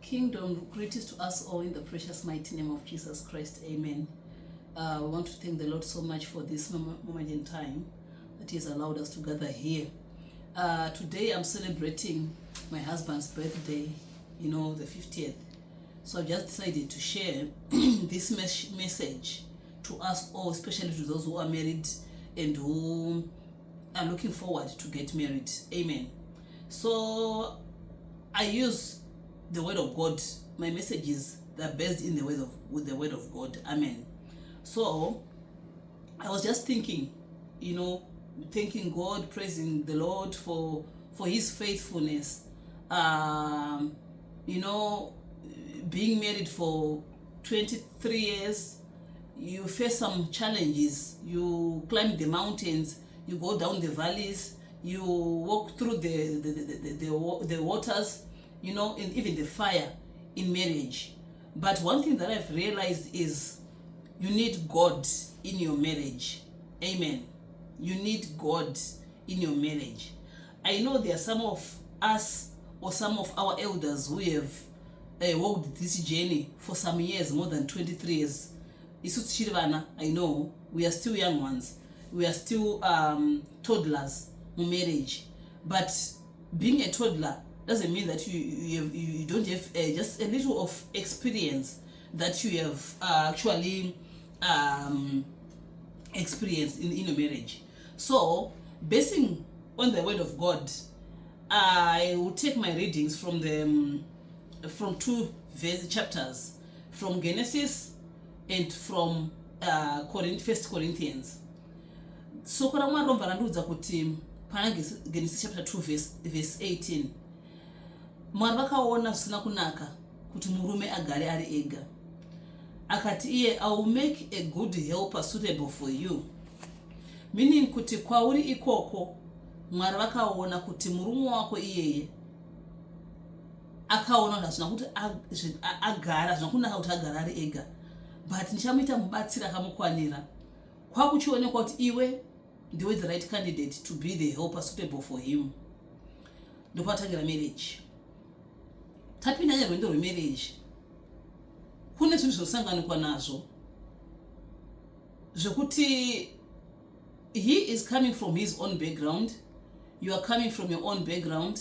Kingdom greetings to us all in the precious mighty name of Jesus Christ. Amen. We want to thank the Lord so much for this moment in time that He has allowed us to gather here. Today I'm celebrating my husband's birthday, the 50th. So I've just decided to share this message to us all, especially to those who are married and who are looking forward to get married. Amen. So I use the word of God. My messages are based in with the word of God. Amen. So I was just thinking, thanking God, praising the Lord for His faithfulness. Being married for 23 years, you face some challenges. You climb the mountains, you go down the valleys, you walk through the waters, and even the fire in marriage. But one thing that I've realized is you need God in your marriage. Amen. You need God in your marriage. I know there are some of us or some of our elders who have walked this journey for some years, more than 23 years. I know we are still young ones. We are still toddlers in marriage. But being a toddler doesn't mean that you don't have just a little of experience that you have actually experienced in a marriage. So, basing on the word of God, I will take my readings from two chapters, from Genesis and from 1 Corinthians. So kuna Mwari rombarandudza kuti pana Genesis chapter 2 verse 18. Mwari vakaona zvisina kunaka kuti murume agare ari ega. Akati iye, I will make a good helper suitable for you. Meaning kuti kwauri ikoko Mwari vakaona kuti murume wako iyeye akaona kuti zvina kuti agara, zvina kunaka kuti agara ari ega, but ndichamuita mubatsiri akamukwanira. Kwakuchionekwa kuti iwe ndiwe the right candidate to be the helper suitable for him. Ndopatangira marriage. Tapinda nyarwendo rwemarriage, kune zvinhu zvosanganikwa nazvo zvekuti he is coming from his own background, you are coming from your own background.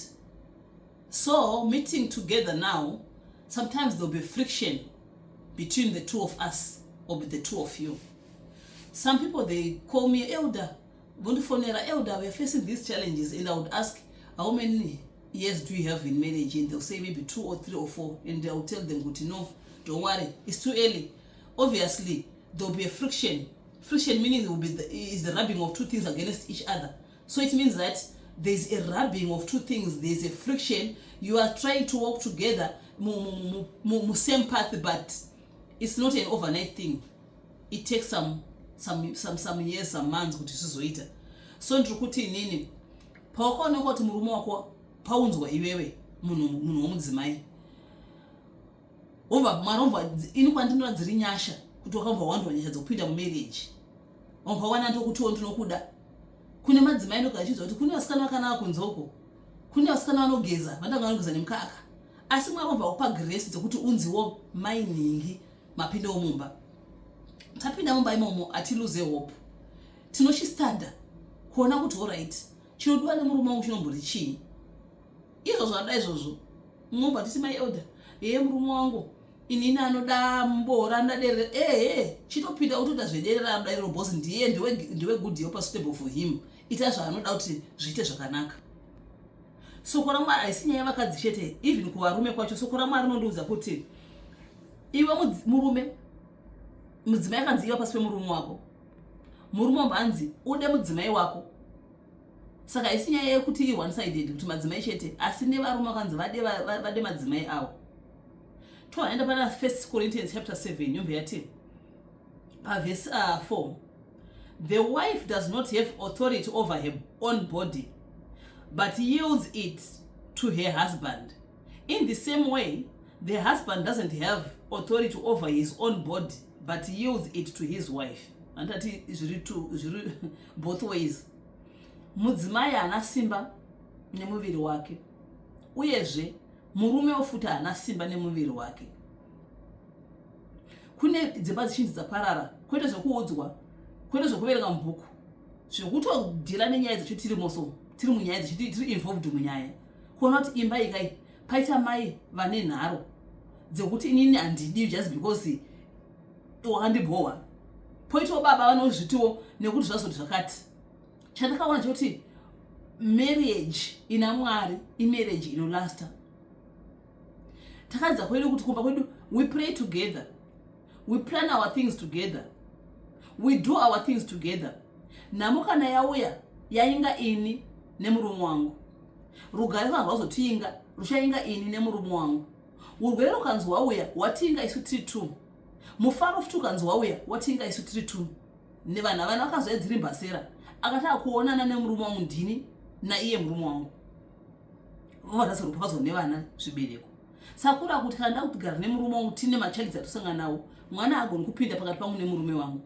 So meeting together now, sometimes there will be friction between the two of us or the two of you. Some people, they call me elder, elder, we are facing these challenges, and I would ask, how many years do you have in marriage? And they'll say maybe 2 or 3 or 4, and I'll tell them, no, don't worry, it's too early. Obviously, there will be a friction. Friction meaning there will be is the rubbing of two things against each other. So it means that there's a rubbing of two things, there's a friction. You are trying to walk together, same path, but it's not an overnight thing. It takes some years, some months kuti zvizoita. So ndikuti nini, pawakaoneka kuti murume wako paunzwa iwewe munhu womudzimai, maromba ini kwandinoona dziri nyasha kuti wakambva wandwa nyasha dzokupinda mumarriage. Wampawana ndokutiwo ndinokuda. Kune madzimai ndogachidzwa kuti kune vasikana vakanaka kunzoko, kune vasikana vanogeza, vandanga vanogeza nemukaka, asi mwakambva kupa grace dzekuti unziwo mainingi mapinde omumba. Tapinda mumba imomo atiluze hope. Tinochistanda kuona kuti alright, chinodiwa nemurume wangu chinombori chii. Izvozvo zvada izvozvo mumba tisi my elder, murume wangu inini anoda mbora ndaderera, chitopinda utoda zvederera mudariro boss, ndiwe good helper suitable for him. Ita zvaanoda kuti zviite zvakanaka. Soko raMwari haisi nyaya yevakadzi chete, even kuvarume kwacho. Soko raMwari rinondiudza kuti iwe murume, mudzimai akanzi iwa pasi pemurume wako, murume wambanzi ude mudzimai wako. Saka haisi nyaya yekuti i one sided kuti madzimai chete, asi nevarume vakanzi vade madzimai avo. Toenda pana 1 Corinthians chapter 7 yombe yati verse 4. The wife does not have authority over her own body, but yields it to her husband. In the same way, the husband doesn't have authority over his own body, but yields it to his wife. And that is both ways. Mudzimai ana simba nemuviri wake, uyezve murume ofuta haana simba nemuviri wake. Kune dzimba zhinji dzaparara, kwete zvokuudzwa, kwete zvokuverenga mubhuku, zvokutodhira nenyaya dzacho tiri munyaya dzacho tiri involved munyaya. Kuona kuti imba ikai paita mai vane nharo dzekuti inini handidi just because wakandibhowa, poitawo baba vanozvitiwo nekuti zvazoti zvakati. Chandakaona chekuti marriage ina Mwari imarriage inolasta. Takadza kwedu kuti kumba kwedu we pray together, we plan our things together, we do our things together. Namo kana yauya yainga ini nemurume wangu, rugare kana rwazotiinga rushainga ini nemurume wangu, urwere rukanzi wauya watiinga isu tiri two, mufaro futi ukanzi wauya watiinga isu tiri two. Nevana vakazouya dziri mbasera akataka kuonana nemurume wangu ndini naiye murume wangu vavadasa rupazo nevana zvibereko. Sakura kuti kana ndauti gara nemurume wangu tine machalidzi atusangana nawo, mwana agoni kupinda pakati pangu nemurume wangu,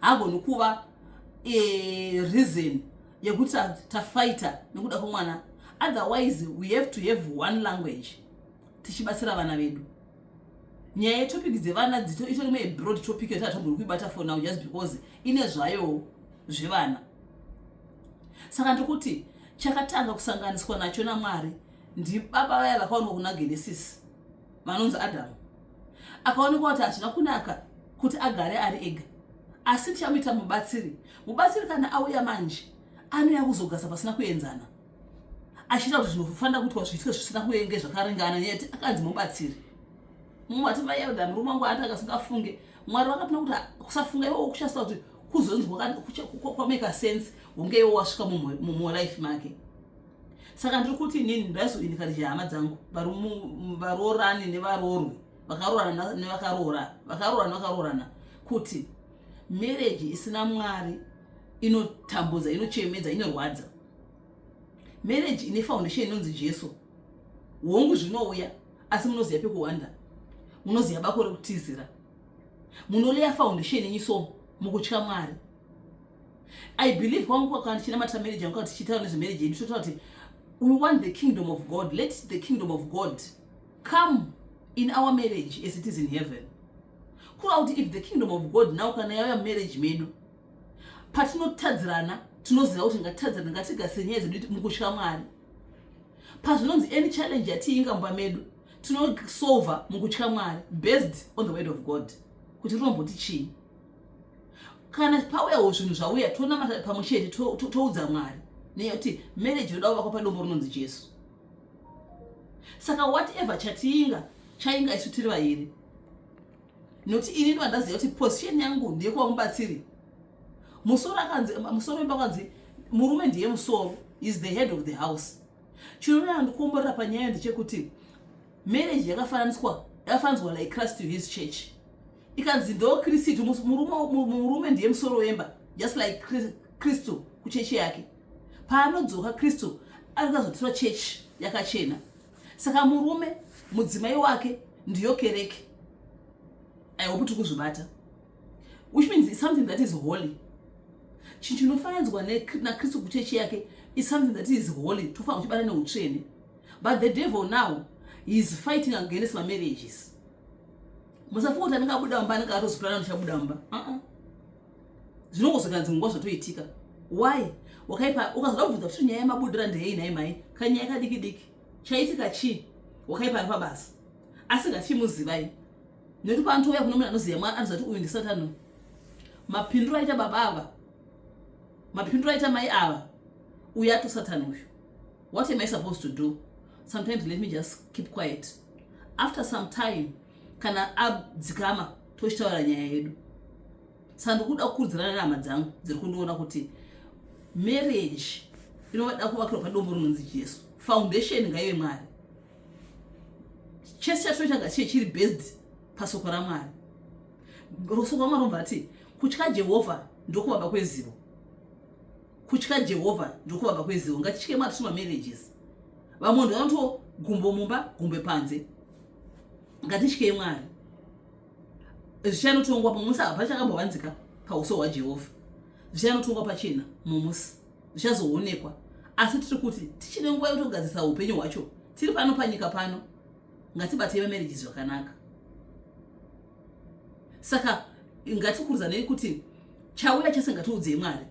agoni kuva reason yekuti tafighta nekuda kwemwana. Otherwise we have to have one language tichibatsira vana vedu. Nyaya yetopic dzevana itori broad topic yatatomboda kuibata for now just because ine zvayo zvevana. Saka ndikuti chakatanga kusanganiswa nacho naMwari ndibaba vaya vakaonwa kuna Genesis vanonzi Adamu. Akaonekwa kuti hatina kunaka kuti agare ari ega, asi tichamuita mubatsiri. Mubatsiri kana auya manje anouya kuzogasa pasina kuenzana, achiita kuti zvinofanira kuitwa zviitike zvisina kuenge zvakaringana, nekuti akanzi mubatsiri. Mumwe ati vayaudha murume wangu ati akasingafunge, Mwari vakapina kuti kusafunga iwo kuchasita kuti kuzonzi kwameka sense hunge iwo wasvika mulife make. Saka ndiri kuti inini ndaizoindikati hama dzangu varorani nevarorwi, vakarorana nevakarorana kuti marriage isina Mwari inotambudza, inochemedza, inorwadza. Marriage ine foundation inonzi Jesu. Hongu zvinouya asi munoziva pekuwanda, munoziva bako rekutizira, munoleya foundation inyiso mukutya Mwari. I believe kwangu kana chinamata marriage yangu kuti chitaura nezvemarriage yedu totaura kuti we want the kingdom of God. Let the kingdom of God come in our marriage as it is in heaven. Kuti if the kingdom of God now kana yauya marriage medu, patinotadzirana tinoziva kuti ngatadzirana ngatigase nyaya dzedu mukutya Mwari. Pazvinonzi any challenge yatiinga mumba medu tinosolva mukutya Mwari based on the word of God, kuti rinomboti chii. Kana pauyawo zvinhu zvauya tonamata pamusheti toudza Mwari nekuti marriage inoda kuvakwa padombo rinonzi Jesu. Saka whatever chatiinga chainga isu tiri vairi, nekuti ini ndo andaziva kuti position yangu ndeyekuva mubatsiri. Musoro wemba kwanzi murume ndiye musoro, is the head of the house. Chinonyanya ndikomborera panyaya ndechekuti marriage yakafananizwa like Christ to his church. Ikanzi ndo Kristu, murume ndiye musoro wemba, just like Kristu kuchechi yake. Paanodzoka Kristu arikazotora church yakachena. Saka murume mudzimai wake ndiyo kereke. I hope tikuzvibata. Which means it's something that is holy. Chinhu chinofananidzwa naKristu kuchechi yake is something that is holy, tofanira kuchibata neutsvene. But the devil now is fighting against my marriages. Musafunga kuti ndingabuda mumba ndingatozipurana ndichabuda mumba. Zvinongozokanzi nguva zvatoitika. Why? Wakaipa ukazoda kubvunza kuti nyaya yamabudira ndeyei naye mai, kanyaya kadiki diki. Chaitika chii? Wakaipa ari pabasa. Asingachimuzivai. Nekuti paanotouya kuno munhu anoziva Mwari anoziva kuti uyu ndisatani. Mapinduro aita baba ava, mapinduro aita mai ava, uyu atosatani uyu. What am I supposed to do? Sometimes let me just keep quiet. After some time, kana adzikama tochitaura nyaya yedu. Saka ndikuda kukurudzirana nehama dzangu dziri kundiona kuti marriage inoda kuvakirwa padombo rinonzi Jesu. Foundation ngaive Mwari. Chese chacho changa chiri based pasoko raMwari. Soko raMwari rinobvati kutya Jehovha ndokuvamba kwezivo. Kutya Jehovha ndokuvamba kwezivo. Ngatitye Mwari tiri marriages. Vamwe ndovanoti gumbo mumba, gumbo panze. Ngatitye Mwari. Zvichanotongwa pamusi apa pachakambovanzika pauso hwaJehovha. Zvichanotongwa pachena mumusi. Zvichazoonekwa. Asi tiri kuti tichine nguva yekutogadzisa upenyu hwacho tiri pano panyika pano ngatibatei mamarriages zvakanaka. Saka ngatikurudzanei kuti chauya chese ngatiudzei Mwari.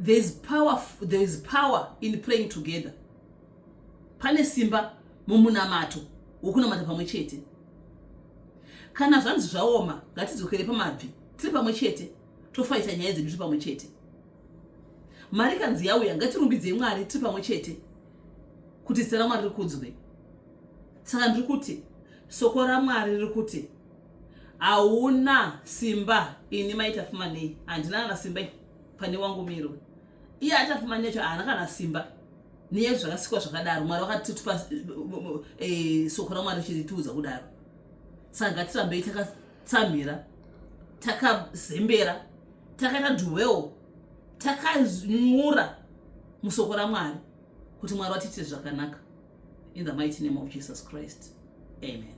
There is power in praying together. Pane simba mumunamato wokunamata pamwe chete. Kana zvanzi zvaoma ngatidzokere pamabvi tiri pamwe chete tofaita nyaya dzedu tiri pamwe chete. Mari kanzi yauya ngatirumbidzei Mwari tiri pamwe chete kuti zita raMwari rikudzwe. Saka ndiri kuti soko raMwari riri kuti hauna simba ini maita fumanei, handina simba pane wangu miro. Iye atafumani yacho haana kana simba niye zvakasikwa zvakadaro. Mwari wakatitupa soko raMwari richitiudza kudaro. Saka ngatirambei takatsamira, takazembera, takaita dhuwewo, takanyura musoko raMwari kuti Mwari watitire zvakanaka. In the mighty name of Jesus Christ. Amen.